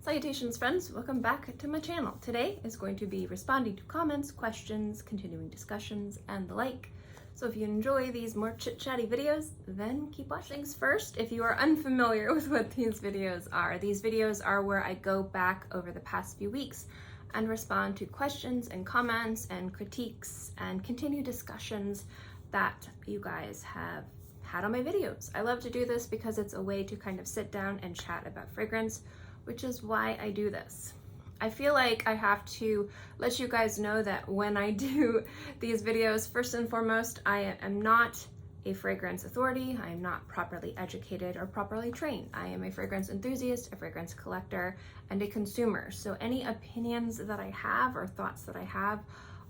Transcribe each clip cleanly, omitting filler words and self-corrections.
Salutations friends, welcome back to my channel. Today is going to be responding to comments, questions, continuing discussions, and the like. So if you enjoy these more chit-chatty videos, then keep watching. Things first, if you are unfamiliar with what these videos are where I go back over the past few weeks and respond to questions and comments and critiques and continue discussions that you guys have had on my videos. I love to do this because it's a way to kind of sit down and chat about fragrance, which is why I do this. I feel like I have to let you guys know that when I do these videos, first and foremost, I am not a fragrance authority. I am not properly educated or properly trained. I am a fragrance enthusiast, a fragrance collector, and a consumer. So any opinions that I have or thoughts that I have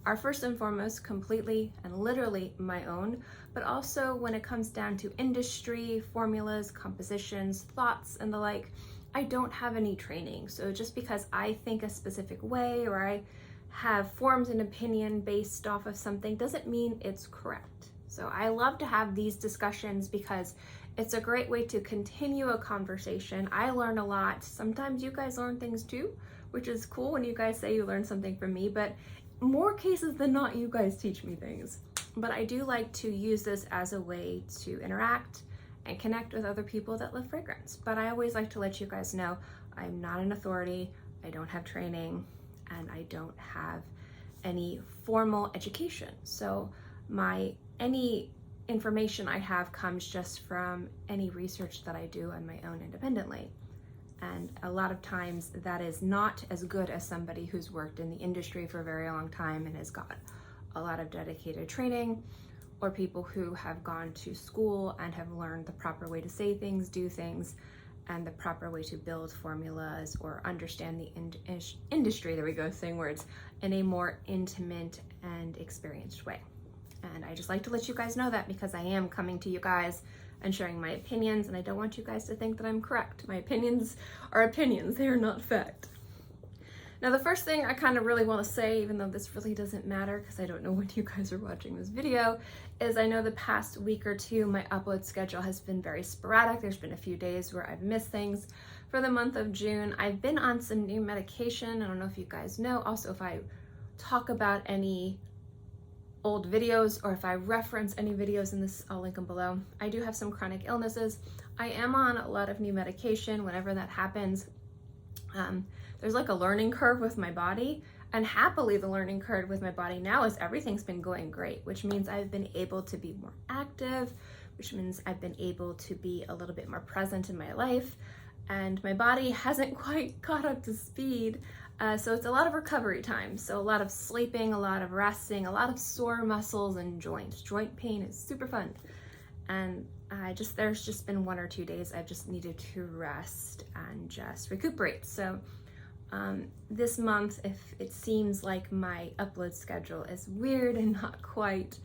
are first and foremost completely and literally my own, but also when it comes down to industry, formulas, compositions, thoughts, and the like, I don't have any training. So just because I think a specific way or I have formed an opinion based off of something doesn't mean it's correct. So I love to have these discussions because it's a great way to continue a conversation. I learn a lot. Sometimes you guys learn things too, which is cool when you guys say you learn something from me, but more cases than not, you guys teach me things. But I do like to use this as a way to interact and connect with other people that love fragrance. But I always like to let you guys know I'm not an authority, I don't have training, and I don't have any formal education. So any information I have comes just from any research that I do on my own independently. And a lot of times that is not as good as somebody who's worked in the industry for a very long time and has got a lot of dedicated training, or people who have gone to school and have learned the proper way to say things, do things, and the proper way to build formulas or understand the industry, there we go, saying words, in a more intimate and experienced way. And I just like to let you guys know that because I am coming to you guys and sharing my opinions, and I don't want you guys to think that I'm correct. My opinions are opinions, they are not fact. Now, the first thing I kind of really want to say, even though this really doesn't matter because I don't know when you guys are watching this video, is I know the past week or two, my upload schedule has been very sporadic. There's been a few days where I've missed things. For the month of June, I've been on some new medication. I don't know if you guys know. Also, if I talk about any old videos or if I reference any videos in this, I'll link them below. I do have some chronic illnesses. I am on a lot of new medication. Whenever that happens, there's like a learning curve with my body, and happily the learning curve with my body now is everything's been going great, which means I've been able to be more active, which means I've been able to be a little bit more present in my life, and my body hasn't quite caught up to speed. So it's a lot of recovery time. So a lot of sleeping, a lot of resting, a lot of sore muscles and joints. Joint pain is super fun. And there's just been 1 or 2 days I've just needed to rest and just recuperate. So this month, if it seems like my upload schedule is weird and not quite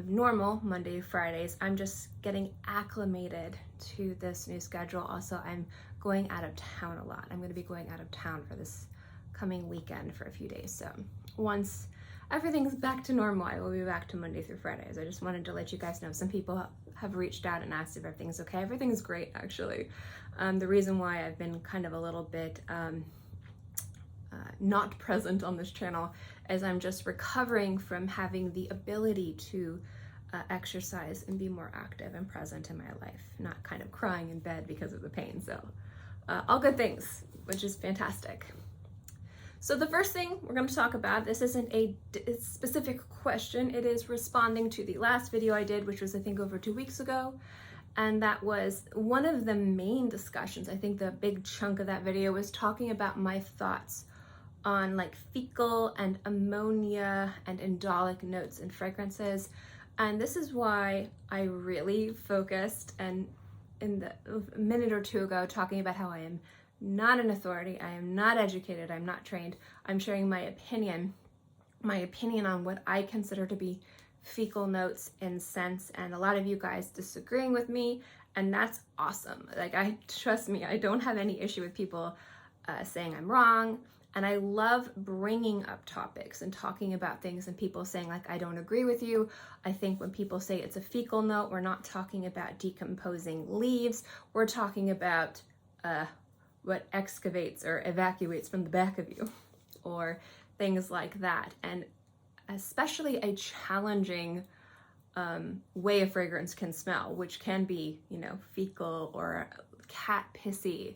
normal, Monday to Fridays, I'm just getting acclimated to this new schedule. Also, I'm going out of town a lot. I'm going to be going out of town for this coming weekend for a few days. So once everything's back to normal, I will be back to Monday through Fridays. I just wanted to let you guys know. Some people have reached out and asked if everything's okay. Everything's great, actually. The reason why I've been kind of a little bit not present on this channel is I'm just recovering from having the ability to exercise and be more active and present in my life, not kind of crying in bed because of the pain. So all good things, which is fantastic. So the first thing we're going to talk about, this isn't a specific question, it is responding to the last video I did, which was I think over 2 weeks ago. And that was one of the main discussions. I think the big chunk of that video was talking about my thoughts on like fecal and ammonia and indolic notes in fragrances. And this is why I really focused and in a minute or two ago talking about how I am not an authority, I am not educated, I'm not trained. I'm sharing my opinion on what I consider to be fecal notes in scents, and a lot of you guys disagreeing with me, and that's awesome. Like, trust me, I don't have any issue with people saying I'm wrong, and I love bringing up topics and talking about things and people saying like, I don't agree with you. I think when people say it's a fecal note, we're not talking about decomposing leaves, we're talking about what excavates or evacuates from the back of you, or things like that. And especially a challenging way a fragrance can smell, which can be, you know, fecal or cat pissy.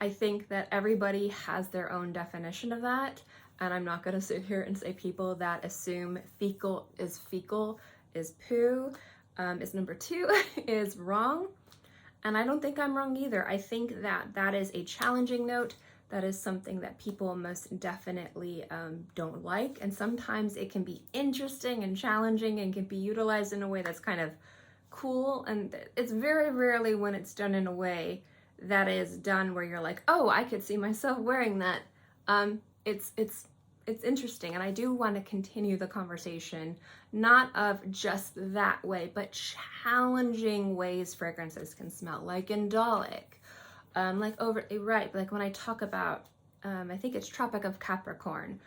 I think that everybody has their own definition of that, and I'm not going to sit here and say people that assume fecal is poo, is number two, is wrong. And I don't think I'm wrong either. I think that that is a challenging note. That is something that people most definitely don't like. And sometimes it can be interesting and challenging and can be utilized in a way that's kind of cool. And it's very rarely when it's done in a way that is done where you're like, oh, I could see myself wearing that. It's interesting, and I do want to continue the conversation, not of just that way, but challenging ways fragrances can smell, like indolic, like overtly ripe, like when I talk about, I think it's Tropic of Capricorn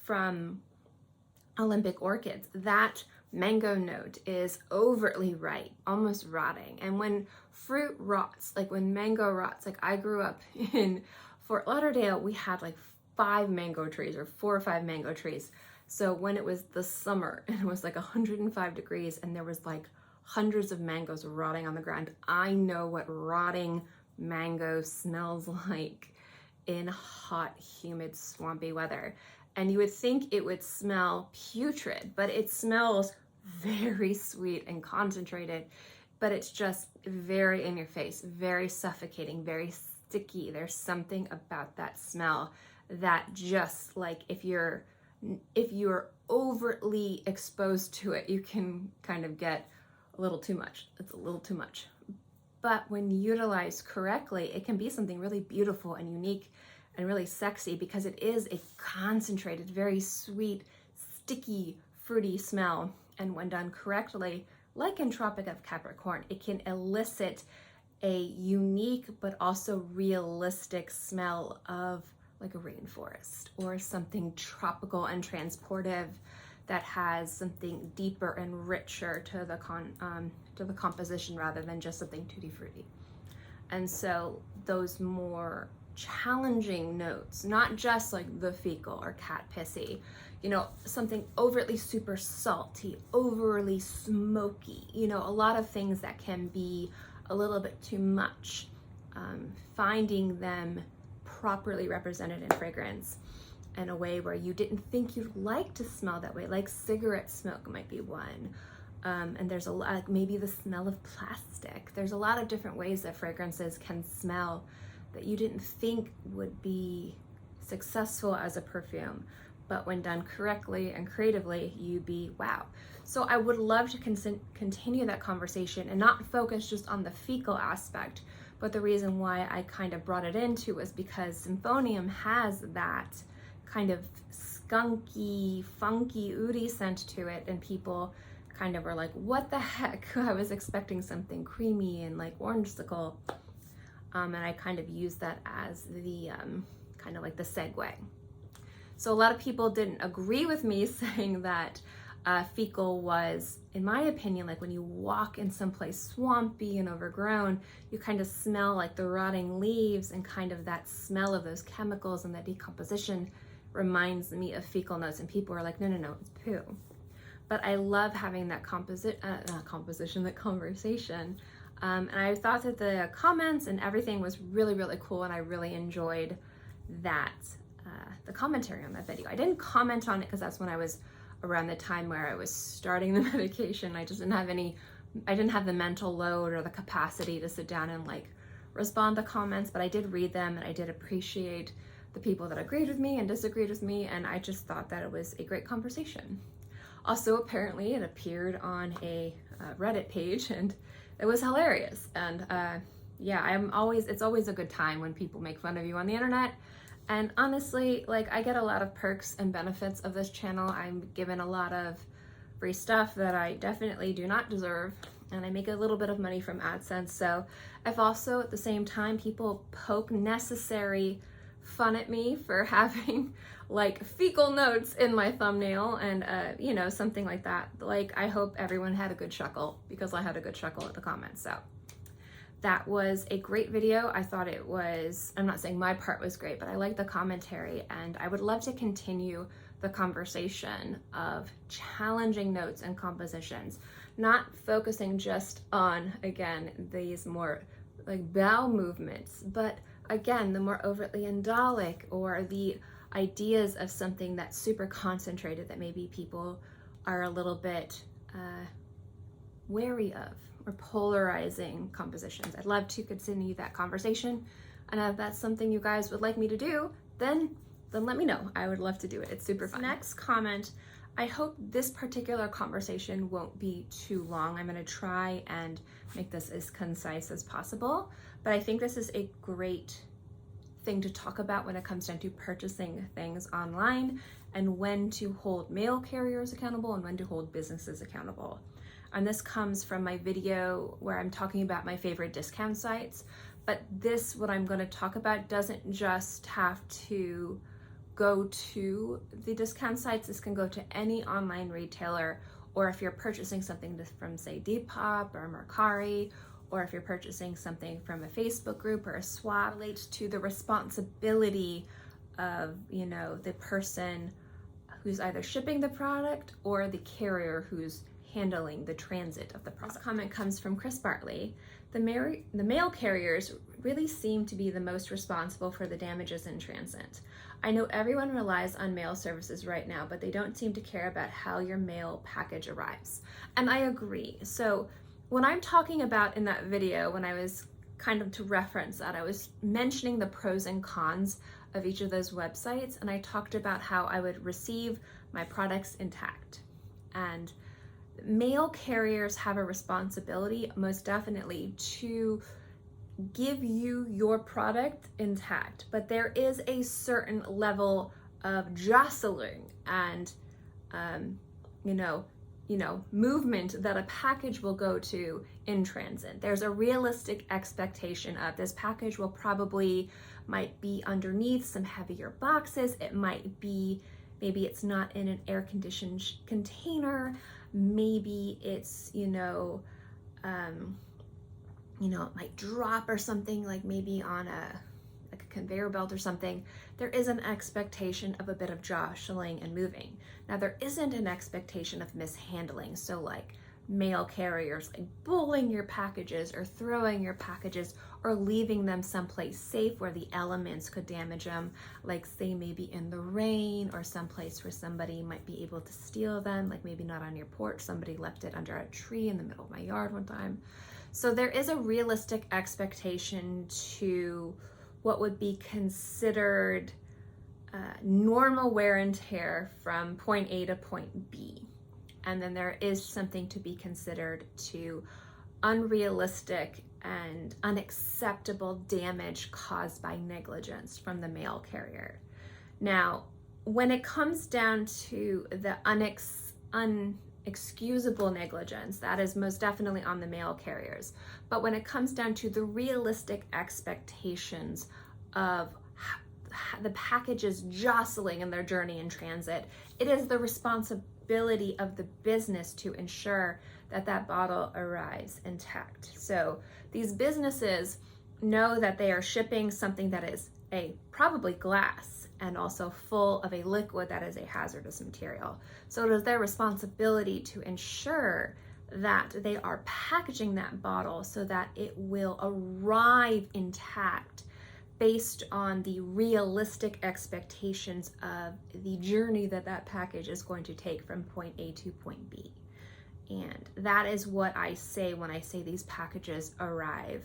from Olympic Orchids, that mango note is overtly ripe, almost rotting. And when fruit rots, like when mango rots, like I grew up in Fort Lauderdale, we had like 5 mango trees or 4 or 5 mango trees. So when it was the summer and it was like 105 degrees and there was like hundreds of mangoes rotting on the ground, I know what rotting mango smells like in hot, humid, swampy weather. And you would think it would smell putrid, but it smells very sweet and concentrated, but it's just very in your face, very suffocating, very sticky. There's something about that smell that just like if you're overtly exposed to it, you can kind of get a little too much. It's a little too much. But when utilized correctly, it can be something really beautiful and unique and really sexy, because it is a concentrated, very sweet, sticky, fruity smell. And when done correctly, like in Tropic of Capricorn, it can elicit a unique but also realistic smell of like a rainforest or something tropical and transportive that has something deeper and richer to the composition rather than just something tutti frutti. And so those more challenging notes, not just like the fecal or cat pissy, you know, something overtly super salty, overly smoky, you know, a lot of things that can be a little bit too much, finding them properly represented in fragrance in a way where you didn't think you'd like to smell that way, like cigarette smoke might be one. And there's a lot, like maybe the smell of plastic. There's a lot of different ways that fragrances can smell that you didn't think would be successful as a perfume, but when done correctly and creatively, you'd be wow. So I would love to continue that conversation and not focus just on the fecal aspect, but the reason why I kind of brought it into was because Symphonium has that kind of skunky, funky, oody scent to it, and people kind of were like, what the heck? I was expecting something creamy and like orangesicle. And I kind of used that as the kind of like the segue. So a lot of people didn't agree with me saying that fecal was, in my opinion, like when you walk in someplace swampy and overgrown, you kind of smell like the rotting leaves, and kind of that smell of those chemicals and that decomposition reminds me of fecal notes. And people are like, no, no, no, it's poo. But I love having that conversation. And I thought that the comments and everything was really, really cool, and I really enjoyed that, the commentary on that video. I didn't comment on it because that's when I was around the time where I was starting the medication. I just I didn't have the mental load or the capacity to sit down and like respond to comments, but I did read them, and I did appreciate the people that agreed with me and disagreed with me, and I just thought that it was a great conversation. Also, apparently it appeared on a Reddit page, and it was hilarious. And yeah, it's always a good time when people make fun of you on the internet. And honestly, like, I get a lot of perks and benefits of this channel. I'm given a lot of free stuff that I definitely do not deserve, and I make a little bit of money from AdSense. So if also at the same time people poke necessary fun at me for having like fecal notes in my thumbnail and you know, something like that, like, I hope everyone had a good chuckle, because I had a good chuckle at the comments. So that was a great video. I thought it was, I'm not saying my part was great, but I like the commentary, and I would love to continue the conversation of challenging notes and compositions, not focusing just on, again, these more like bow movements, but again, the more overtly indolic or the ideas of something that's super concentrated that maybe people are a little bit wary of, or polarizing compositions. I'd love to continue that conversation, and if that's something you guys would like me to do, then let me know. I would love to do it. It's super fun. Next comment, I hope this particular conversation won't be too long. I'm going to try and make this as concise as possible, but I think this is a great thing to talk about when it comes down to purchasing things online, and when to hold mail carriers accountable and when to hold businesses accountable. And this comes from my video where I'm talking about my favorite discount sites, but this, what I'm going to talk about, doesn't just have to go to the discount sites. This can go to any online retailer, or if you're purchasing something from, say, Depop or Mercari, or if you're purchasing something from a Facebook group or a swap. It relates to the responsibility of, you know, the person who's either shipping the product or the carrier who's handling the transit of the product. This comment comes from Chris Bartley. The mail carriers really seem to be the most responsible for the damages in transit. I know everyone relies on mail services right now, but they don't seem to care about how your mail package arrives. And I agree. So when I'm talking about in that video, when I was kind of to reference that, I was mentioning the pros and cons of each of those websites, and I talked about how I would receive my products intact. And mail carriers have a responsibility, most definitely, to give you your product intact, but there is a certain level of jostling and movement that a package will go to in transit. There's a realistic expectation of this package might be underneath some heavier boxes. It might be, maybe it's not in an air-conditioned container. Maybe it's, it might drop or something, like maybe on a conveyor belt or something. There is an expectation of a bit of jostling and moving. Now, there isn't an expectation of mishandling. So like mail carriers like pulling your packages or throwing your packages or leaving them someplace safe where the elements could damage them, like say maybe in the rain or someplace where somebody might be able to steal them, like maybe not on your porch, somebody left it under a tree in the middle of my yard one time. So there is a realistic expectation to what would be considered normal wear and tear from point A to point B. And then there is something to be considered to unrealistic and unacceptable damage caused by negligence from the mail carrier. Now, when it comes down to the unexcusable negligence, that is most definitely on the mail carriers. But when it comes down to the realistic expectations of the packages jostling in their journey in transit, it is the responsibility of the business to ensure that that bottle arrives intact. So these businesses know that they are shipping something that is probably glass and also full of a liquid that is a hazardous material. So it is their responsibility to ensure that they are packaging that bottle so that it will arrive intact based on the realistic expectations of the journey that that package is going to take from point A to point B. And that is what I say when I say these packages arrive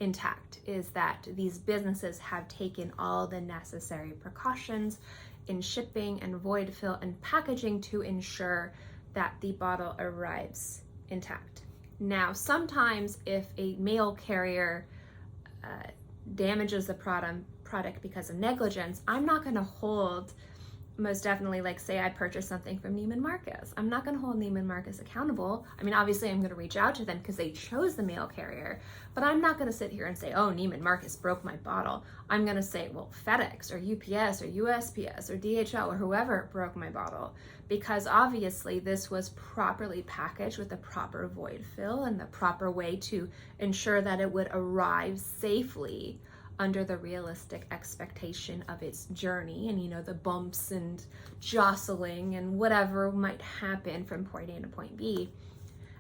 intact, is that these businesses have taken all the necessary precautions in shipping and void fill and packaging to ensure that the bottle arrives intact. Now, sometimes if a mail carrier damages the product because of negligence, I'm not going to hold most definitely, like, say I purchased something from Neiman Marcus. I'm not going to hold Neiman Marcus accountable. I mean, obviously I'm going to reach out to them because they chose the mail carrier, but I'm not going to sit here and say, oh, Neiman Marcus broke my bottle. I'm going to say, well, FedEx or UPS or USPS or DHL or whoever broke my bottle, because obviously this was properly packaged with the proper void fill and the proper way to ensure that it would arrive safely under the realistic expectation of its journey, and, you know, the bumps and jostling and whatever might happen from point A to point B.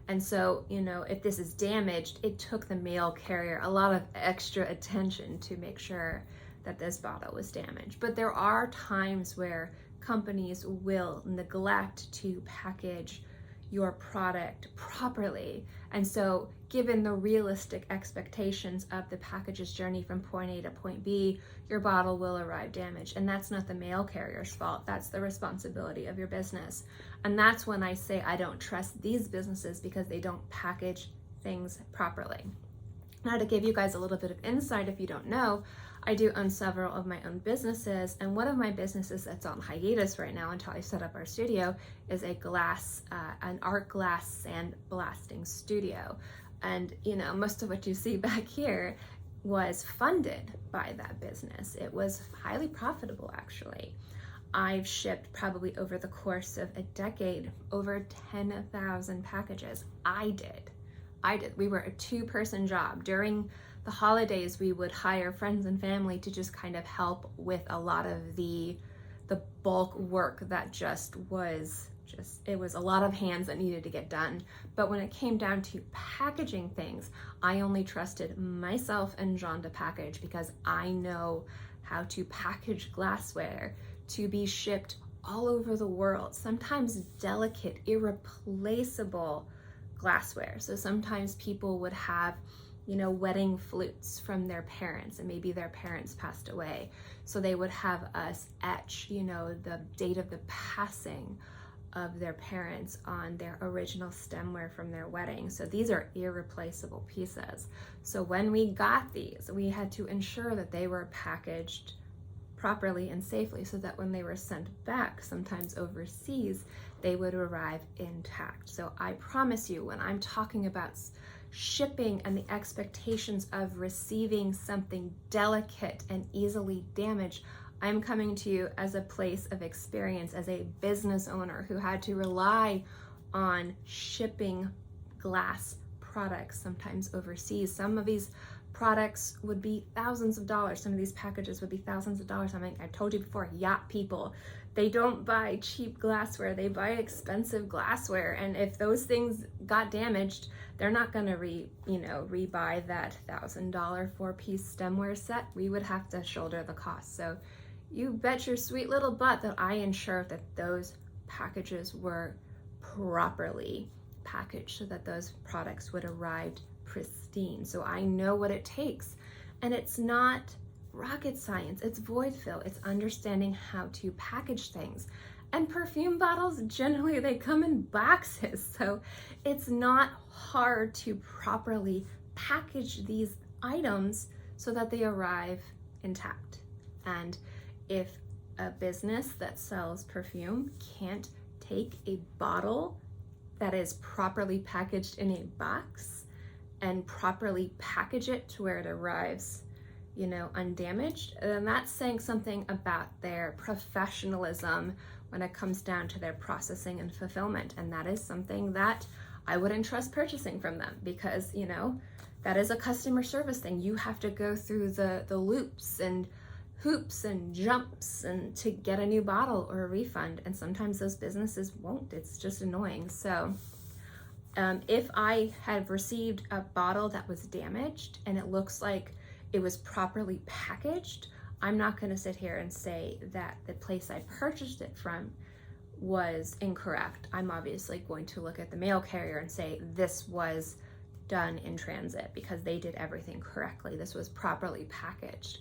And so, you know, if this is damaged, it took the mail carrier a lot of extra attention to make sure that this bottle was damaged. But there are times where companies will neglect to package your product properly. And so, given the realistic expectations of the package's journey from point A to point B, your bottle will arrive damaged. And that's not the mail carrier's fault. That's the responsibility of your business. And that's when I say I don't trust these businesses, because they don't package things properly. Now, to give you guys a little bit of insight, if you don't know, I do own several of my own businesses, and one of my businesses that's on hiatus right now until I set up our studio is an art glass sandblasting studio. And, you know, most of what you see back here was funded by that business. It was highly profitable, actually. I've shipped probably over the course of a decade over 10,000 packages. I did. We were a 2-person job. During the holidays, we would hire friends and family to just kind of help with a lot of the bulk work that it was a lot of hands that needed to get done. But when it came down to packaging things, I only trusted myself and John to package, because I know how to package glassware to be shipped all over the world, sometimes delicate, irreplaceable glassware. So sometimes people would have, you know, wedding flutes from their parents, and maybe their parents passed away. So they would have us etch, you know, the date of the passing of their parents on their original stemware from their wedding. So these are irreplaceable pieces. So when we got these, we had to ensure that they were packaged properly and safely, so that when they were sent back, sometimes overseas, they would arrive intact. So I promise you, when I'm talking about shipping and the expectations of receiving something delicate and easily damaged, I'm coming to you as a place of experience, as a business owner who had to rely on shipping glass products, sometimes overseas. Some of these products would be thousands of dollars. Some of these packages would be thousands of dollars. I mean, I've told you before, yacht people, they don't buy cheap glassware, they buy expensive glassware. And if those things got damaged, they're not gonna rebuy that $1,000 4-piece stemware set. We would have to shoulder the cost. So you bet your sweet little butt that I ensure that those packages were properly packaged, so that those products would arrive pristine. So I know what it takes, and it's not rocket science. It's void fill. It's understanding how to package things. And perfume bottles, generally they come in boxes, so it's not hard to properly package these items so that they arrive intact. And if a business that sells perfume can't take a bottle that is properly packaged in a box and properly package it to where it arrives, you know, undamaged, then that's saying something about their professionalism when it comes down to their processing and fulfillment. And that is something that I wouldn't trust purchasing from them, because, you know, that is a customer service thing. You have to go through the loops and hoops and jumps and to get a new bottle or a refund, and sometimes those businesses won't. It's just annoying. So if I have received a bottle that was damaged and it looks like it was properly packaged, I'm not going to sit here and say that the place I purchased it from was incorrect. I'm obviously going to look at the mail carrier and say this was done in transit because they did everything correctly. This was properly packaged.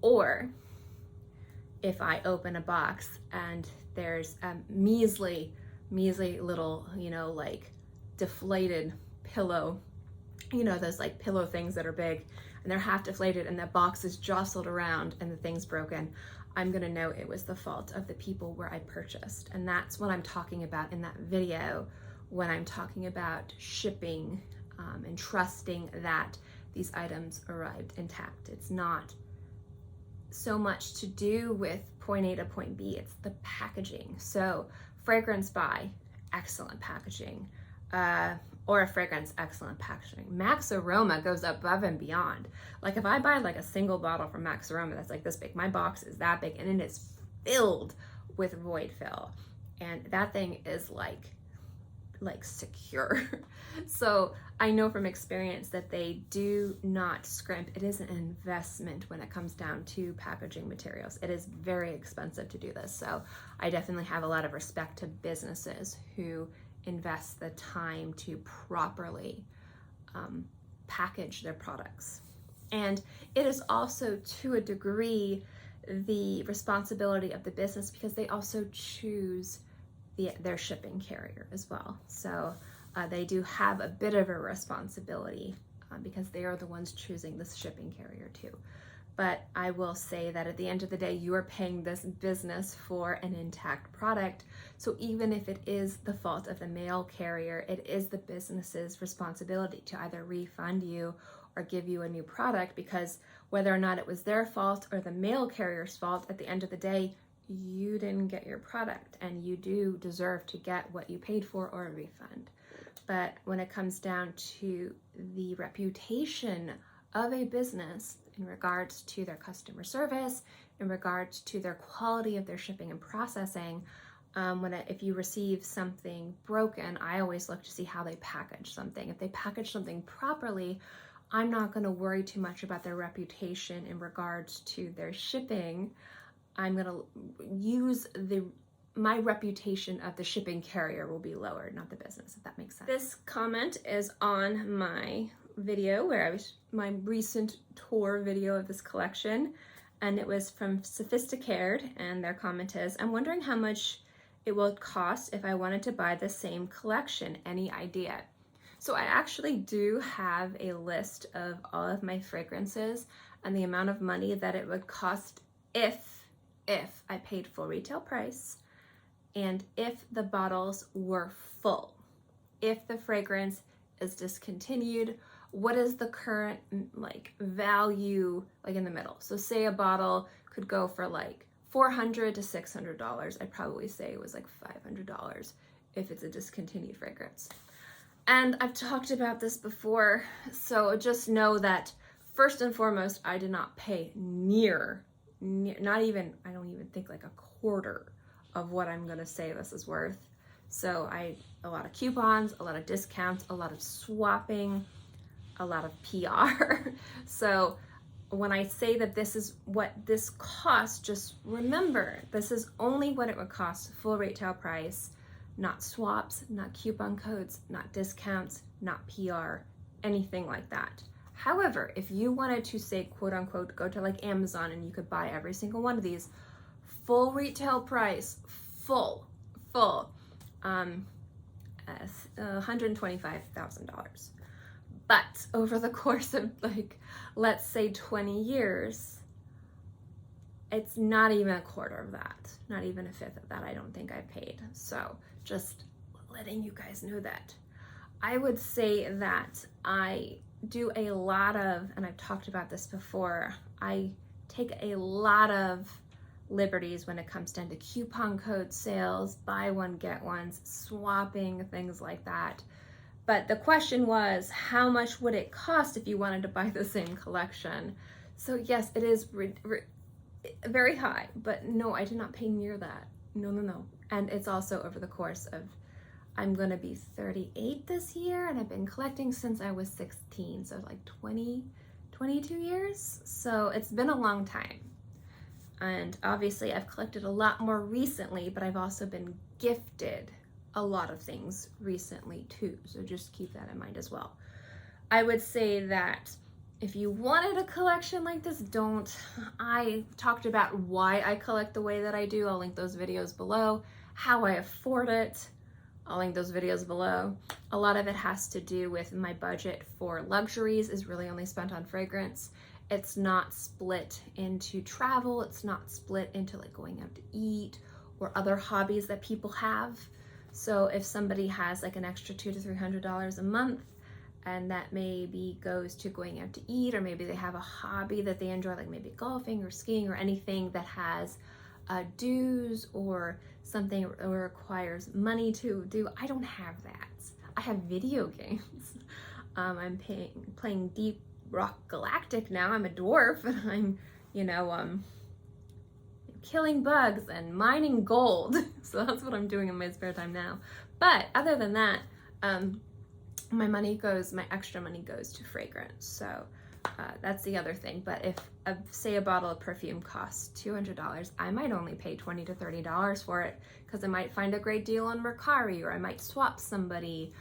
Or if I open a box and there's a measly little, you know, like deflated pillow, you know, those like pillow things that are big, and they're half deflated and the box is jostled around and the thing's broken, I'm gonna know it was the fault of the people where I purchased. And that's what I'm talking about in that video when I'm talking about shipping and trusting that these items arrived intact. It's not so much to do with point A to point B, it's the packaging. So fragrance by, excellent packaging. Or a fragrance, excellent packaging. Max Aroma goes above and beyond. Like if I buy like a single bottle from Max Aroma that's like this big, my box is that big and it is filled with void fill. And that thing is like secure. So I know from experience that they do not scrimp. It is an investment when it comes down to packaging materials. It is very expensive to do this. So I definitely have a lot of respect to businesses who invest the time to properly package their products. And it is also, to a degree, the responsibility of the business because they also choose their shipping carrier as well. So they do have a bit of a responsibility because they are the ones choosing this shipping carrier too. But I will say that at the end of the day, you are paying this business for an intact product. So even if it is the fault of the mail carrier, it is the business's responsibility to either refund you or give you a new product, because whether or not it was their fault or the mail carrier's fault, at the end of the day, you didn't get your product and you do deserve to get what you paid for or a refund. But when it comes down to the reputation of a business in regards to their customer service, in regards to their quality of their shipping and processing, if you receive something broken, I always look to see how they package something. If they package something properly, I'm not going to worry too much about their reputation in regards to their shipping. I'm going to use my reputation of the shipping carrier will be lower, not the business, if that makes sense. This comment is on my video my recent tour video of this collection, and it was from Sophisticated, and their comment is, I'm wondering how much it will cost if I wanted to buy the same collection. Any idea? So I actually do have a list of all of my fragrances and the amount of money that it would cost if I paid full retail price and if the bottles were full. If the fragrance is discontinued, what is the current value in the middle? So say a bottle could go for $400 to $600. I'd probably say it was $500 if it's a discontinued fragrance. And I've talked about this before, so just know that first and foremost, I did not pay not even, I don't even think a quarter of what I'm gonna say this is worth. So a lot of coupons, a lot of discounts, a lot of swapping, a lot of PR. So when I say that this is what this costs, just remember, this is only what it would cost full retail price, not swaps, not coupon codes, not discounts, not PR, anything like that. However, if you wanted to say, quote unquote, go to Amazon and you could buy every single one of these, full retail price, full, $125,000. But over the course of let's say 20 years, it's not even a quarter of that, not even a fifth of that I don't think I paid. So just letting you guys know that. I would say that I do a lot of, and I've talked about this before, I take a lot of liberties when it comes down to coupon code sales, buy one, get ones, swapping, things like that. But the question was, how much would it cost if you wanted to buy the same collection? So yes, it is very high, but no, I did not pay near that. No. And it's also over the course of, I'm gonna be 38 this year, and I've been collecting since I was 16, so 22 years. So it's been a long time. And obviously I've collected a lot more recently, but I've also been gifted a lot of things recently too. So just keep that in mind as well. I would say that if you wanted a collection like this, I talked about why I collect the way that I do. I'll link those videos below, how I afford it. I'll link those videos below. A lot of it has to do with my budget for luxuries is really only spent on fragrance. It's not split into travel. It's not split into like going out to eat or other hobbies that people have. So if somebody has like an extra $200 to $300 a month, and that maybe goes to going out to eat, or maybe they have a hobby that they enjoy, like maybe golfing or skiing or anything that has dues or something that requires money to do. I don't have that. I have video games. I'm playing Deep Rock Galactic now. I'm a dwarf and I'm, you know, killing bugs and mining gold. So that's what I'm doing in my spare time now. But other than that, my extra money goes to fragrance. So that's the other thing. But if, say a bottle of perfume costs $200, I might only pay $20 to $30 for it because I might find a great deal on Mercari, or I might swap somebody.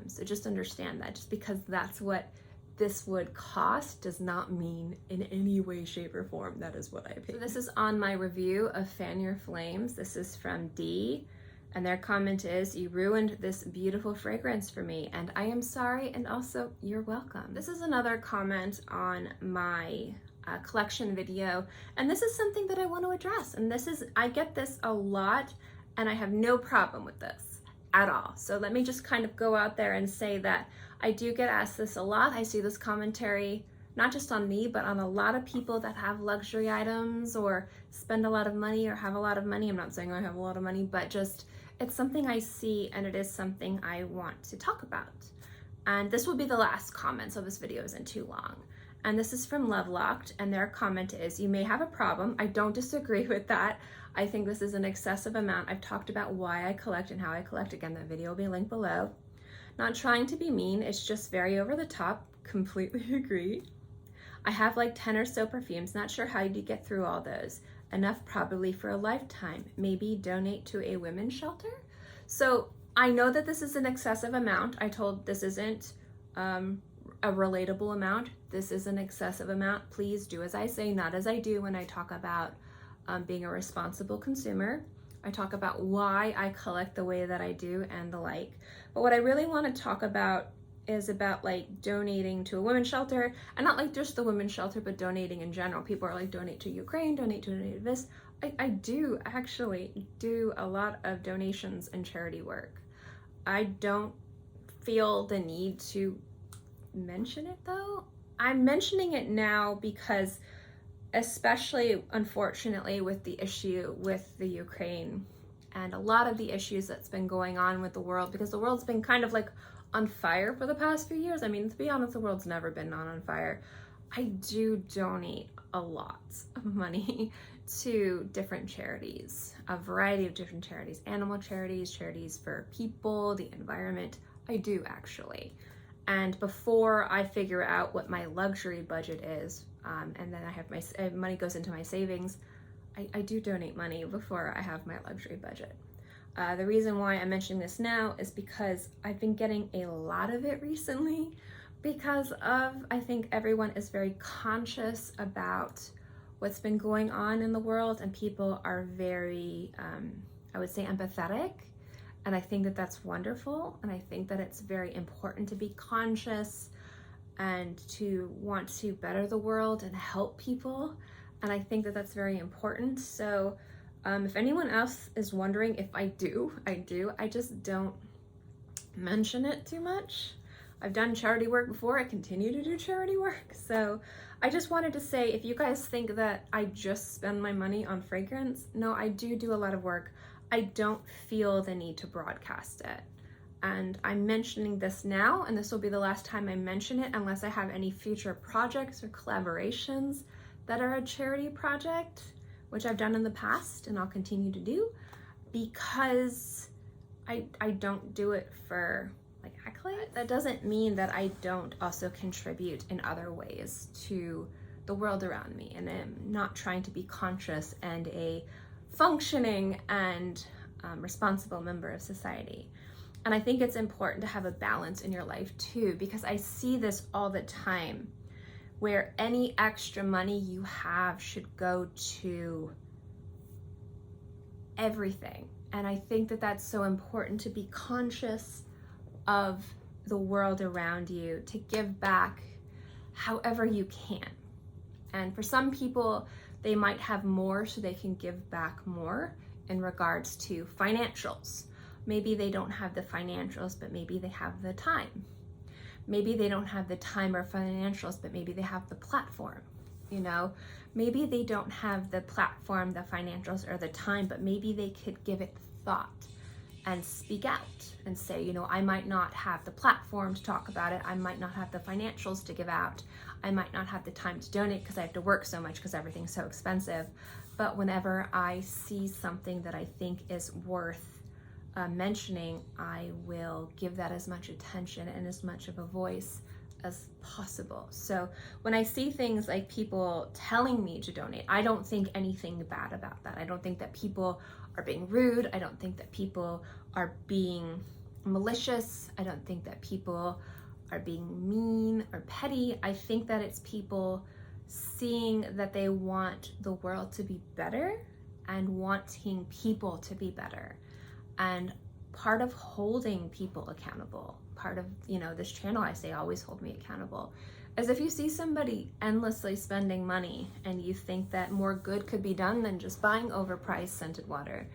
So just understand that just because that's what this would cost does not mean in any way, shape, or form that is what I pay. So this is on my review of Fan Your Flames. This is from D. And their comment is, "You ruined this beautiful fragrance for me, and I am sorry, and also you're welcome." This is another comment on my collection video, and this is something that I want to address. And I get this a lot, and I have no problem with this at all. So let me just kind of go out there and say that I do get asked this a lot. I see this commentary, not just on me, but on a lot of people that have luxury items or spend a lot of money or have a lot of money. I'm not saying I have a lot of money, but just it's something I see, and it is something I want to talk about. And this will be the last comment, so this video isn't too long. And this is from Lovelocked, and their comment is, "You may have a problem. I don't disagree with that. I think this is an excessive amount. I've talked about why I collect and how I collect. Again, that video will be linked below. Not trying to be mean, it's just very over the top. Completely agree. I have like 10 or so perfumes. Not sure how you get through all those. Enough probably for a lifetime. Maybe donate to a women's shelter." So I know that this is an excessive amount. I told this isn't a relatable amount. This is an excessive amount. Please do as I say, not as I do when I talk about being a responsible consumer. I talk about why I collect the way that I do and the like. But what I really want to talk about is about like donating to a women's shelter, and not like just the women's shelter, but donating in general. People are like, donate to Ukraine, donate to this. I do actually do a lot of donations and charity work. I don't feel the need to mention it though. I'm mentioning it now because, especially unfortunately with the issue with the Ukraine and a lot of the issues that's been going on with the world, because the world's been kind of like on fire for the past few years. I mean, to be honest, the world's never been on fire. I do donate a lot of money to different charities, a variety of different charities, animal charities, charities for people, the environment. I do actually. And before I figure out what my luxury budget is, and then I have my money goes into my savings, I do donate money before I have my luxury budget. The reason why I'm mentioning this now is because I've been getting a lot of it recently because of, I think everyone is very conscious about what's been going on in the world, and people are very, I would say, empathetic. And I think that that's wonderful. And I think that it's very important to be conscious and to want to better the world and help people. And I think that that's very important. So if anyone else is wondering if I do, I just don't mention it too much. I've done charity work before, I continue to do charity work. So I just wanted to say, if you guys think that I just spend my money on fragrance, no, I do a lot of work. I don't feel the need to broadcast it. And I'm mentioning this now, and this will be the last time I mention it unless I have any future projects or collaborations that are a charity project, which I've done in the past and I'll continue to do, because I don't do it for like accolades. That doesn't mean that I don't also contribute in other ways to the world around me, and I'm not trying to be conscious and a functioning and responsible member of society. And I think it's important to have a balance in your life too, because I see this all the time, where any extra money you have should go to everything And I think that that's so important, to be conscious of the world around you, to give back however you can. And for some people, they might have more so they can give back more in regards to financials. Maybe they don't have the financials, but maybe they have the time. Maybe they don't have the time or financials, but maybe they have the platform. You know, maybe they don't have the platform, the financials, or the time, but maybe they could give it thought and speak out and say, you know, I might not have the platform to talk about it. I might not have the financials to give out. I might not have the time to donate because I have to work so much because everything's so expensive. But whenever I see something that I think is worth mentioning, I will give that as much attention and as much of a voice as possible. So when I see things like people telling me to donate, I don't think anything bad about that. I don't think that people are being rude. I don't think that people are being malicious. I don't think that people are being mean or petty. I think that it's people seeing that they want the world to be better and wanting people to be better. And part of holding people accountable, part of, you know, this channel, I say always hold me accountable, is if you see somebody endlessly spending money and you think that more good could be done than just buying overpriced scented water,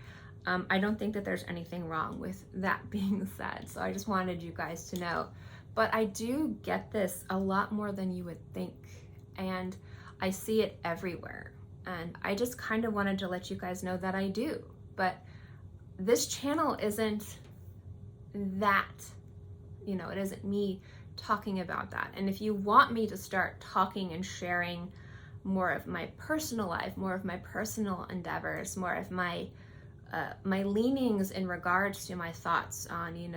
I don't think that there's anything wrong with that being said. So I just wanted you guys to know. But I do get this a lot more than you would think, and I see it everywhere. And I just kind of wanted to let you guys know that I do. But this channel isn't that, you know, it isn't me talking about that. And if you want me to start talking and sharing more of my personal life, more of my personal endeavors, more of my leanings in regards to my thoughts on, you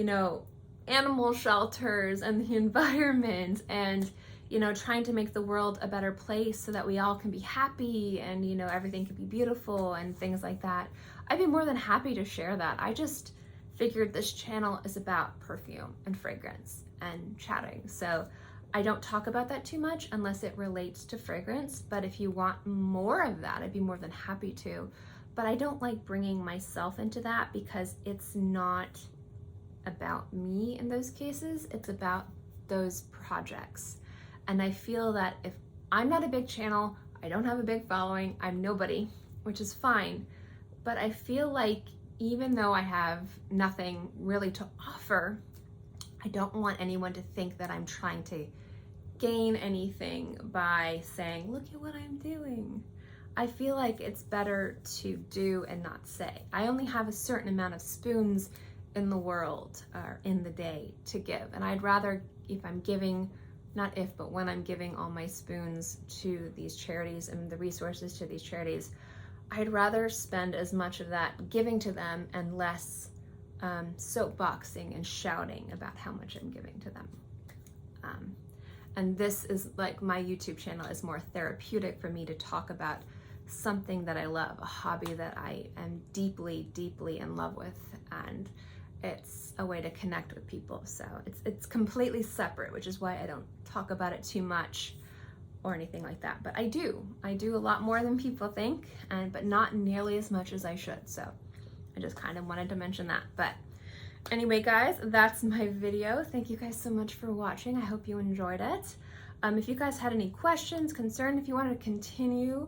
know, animal shelters and the environment, and, you know, trying to make the world a better place so that we all can be happy and, you know, everything can be beautiful and things like that, I'd be more than happy to share that. I just figured this channel is about perfume and fragrance and chatting. So I don't talk about that too much unless it relates to fragrance. But if you want more of that, I'd be more than happy to. But I don't like bringing myself into that because it's not about me in those cases. It's about those projects. And I feel that if I'm not a big channel, I don't have a big following, I'm nobody, which is fine. But I feel like even though I have nothing really to offer, I don't want anyone to think that I'm trying to gain anything by saying, look at what I'm doing. I feel like it's better to do and not say. I only have a certain amount of spoons in the world or in the day to give. And I'd rather, if I'm giving, not if, but when I'm giving all my spoons to these charities and the resources to these charities, I'd rather spend as much of that giving to them and less soapboxing and shouting about how much I'm giving to them. And this is like, my YouTube channel is more therapeutic for me to talk about something that I love, a hobby that I am deeply, deeply in love with, and it's a way to connect with people. So it's completely separate, which is why I don't talk about it too much or anything like that. But I do a lot more than people think, but not nearly as much as I should. So I just kind of wanted to mention that. But anyway, guys, that's my video. Thank you guys so much for watching. I hope you enjoyed it. If you guys had any questions, concerns, if you wanted to continue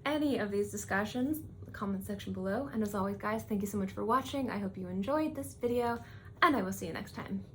any of these discussions, the comment section below. And as always, guys, thank you so much for watching. I hope you enjoyed this video, and I will see you next time.